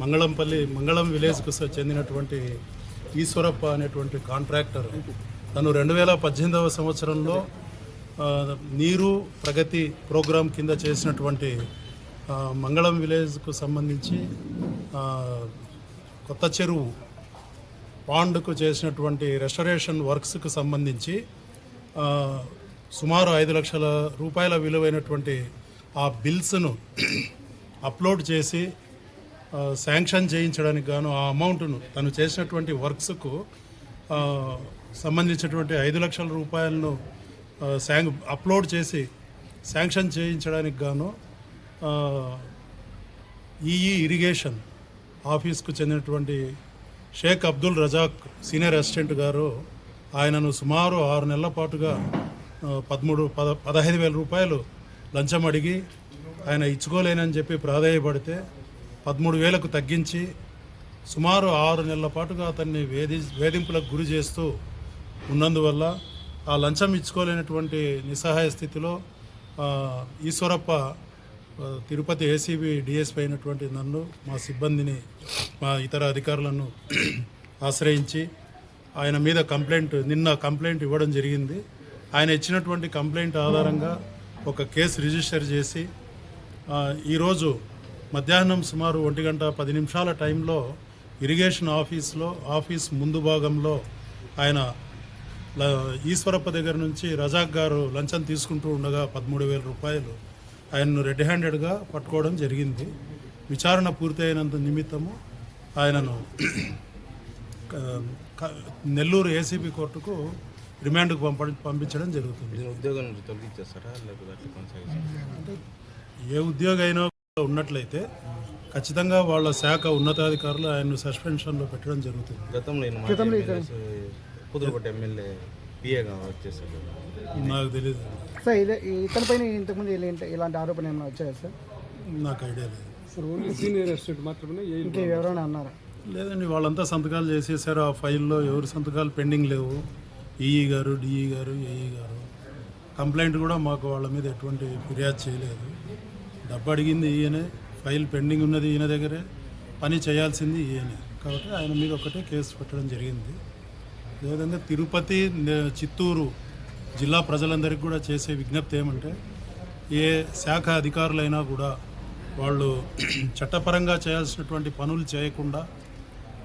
మంగళం విలేజ్కు చెందినటువంటి ఈశ్వరప్ప అనేటువంటి కాంట్రాక్టర్ తను 2018వ సంవత్సరంలో నీరు ప్రగతి ప్రోగ్రాం కింద చేసినటువంటి మంగళం విలేజ్కు సంబంధించి కొత్త చెరువు పాండ్కు చేసినటువంటి రెస్టరేషన్ వర్క్స్కు సంబంధించి సుమారు 5 లక్షల రూపాయల విలువైనటువంటి ఆ బిల్స్ను అప్లోడ్ చేసి శాంక్షన్ చేయించడానికి గాను ఆ అమౌంట్ను తను చేసినటువంటి వర్క్స్కు సంబంధించినటువంటి 5 లక్షల రూపాయలను అప్లోడ్ చేసి శాంక్షన్ చేయించడానికి గాను ఈఈ ఇరిగేషన్ ఆఫీస్కు చెందినటువంటి షేక్ అబ్దుల్ రజాక్ సీనియర్ అసిస్టెంట్ గారు ఆయనను సుమారు 6 నెలల పాటుగా 15,000 రూపాయలు లంచం అడిగి ఆయన ఇచ్చుకోలేనని చెప్పి ప్రాధేయపడితే 13,000కు తగ్గించి సుమారు 6 నెలల పాటుగా అతన్ని వేధింపులకు గురి చేస్తూ ఉన్నందువల్ల ఆ లంచం ఇచ్చుకోలేనటువంటి నిస్సహాయ స్థితిలో ఈశ్వరప్ప తిరుపతి ఏసీబీ డిఎస్పీ అయినటువంటి నన్ను మా సిబ్బందిని మా ఇతర అధికారులను ఆశ్రయించి ఆయన మీద నిన్న కంప్లైంట్ ఇవ్వడం జరిగింది. ఆయన ఇచ్చినటువంటి కంప్లైంట్ ఆధారంగా ఒక కేసు రిజిస్టర్ చేసి ఈరోజు మధ్యాహ్నం సుమారు 1:10 టైంలో ఇరిగేషన్ ఆఫీస్ ముందు భాగంలో ఆయన ఈశ్వరప్ప దగ్గర నుంచి రజాక్ గారు లంచం తీసుకుంటూ ఉండగా 13,000 రూపాయలు ఆయన్ను రెడ్ హ్యాండెడ్గా పట్టుకోవడం జరిగింది. విచారణ పూర్తయినంత నిమిత్తము ఆయనను నెల్లూరు ఏసీబీ కోర్టుకు రిమాండ్కు పంపించడం జరుగుతుంది. ఉద్యోగం తొలగించేస్తారా లేకపోతే అంటే ఏ ఉద్యోగం అయినా ఉన్నట్లయితే ఖచ్చితంగా వాళ్ళ శాఖ ఉన్నతాధికారులు ఆయన్ను సస్పెన్షన్లో పెట్టడం జరుగుతుంది. గతంలో పుదురుపేట ఎమ్మెల్యే పిఏగా వచ్చేసారు. నాకు తెలియదు సార్. ఇతనిపైన ఇంతకుముందు ఇలాంటి ఆరోపణ ఏమైనా వచ్చాయా సార్? నాకు ఐడియా లేదు సార్. ఓన్లీ సీనియర్ అసిస్టెంట్ మాత్రమే, ఇంకా ఎవరైనా అన్నారా? లేదండి, వాళ్ళంతా సంతకాలు చేసేసారు. ఆ ఫైల్లో ఎవరు సంతకాలు పెండింగ్ లేవు. ఈఈ గారు, డిఈ గారు, ఏఈ గారు. కంప్లైంట్ కూడా మాకు వాళ్ళ మీద ఎటువంటి ఫిర్యాదు చేయలేదు. డబ్బు అడిగింది ఈయనే, ఫైల్ పెండింగ్ ఉన్నది ఈయన దగ్గరే, పని చేయాల్సింది ఈయనే. కాబట్టి ఆయన మీద ఒకటే కేసు పెట్టడం జరిగింది. అదేవిధంగా తిరుపతి, చిత్తూరు జిల్లా ప్రజలందరికీ కూడా చేసే విజ్ఞప్తి ఏమంటే, ఏ శాఖ అధికారులైనా కూడా వాళ్ళు చట్టపరంగా చేయాల్సినటువంటి పనులు చేయకుండా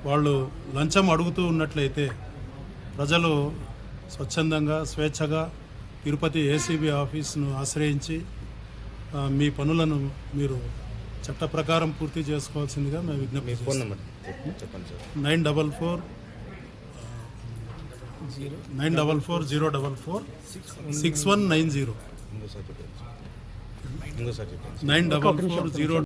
వాళ్ళు లంచం అడుగుతూ ఉన్నట్లయితే ప్రజలు స్వచ్ఛందంగా స్వేచ్ఛగా తిరుపతి ఏసీబీ ఆఫీస్ను ఆశ్రయించి మీ పనులను మీరు చట్ట ప్రకారం పూర్తి చేసుకోవాల్సిందిగా మేము విజ్ఞప్తి చేస్తున్నాం. 9440446190 944 0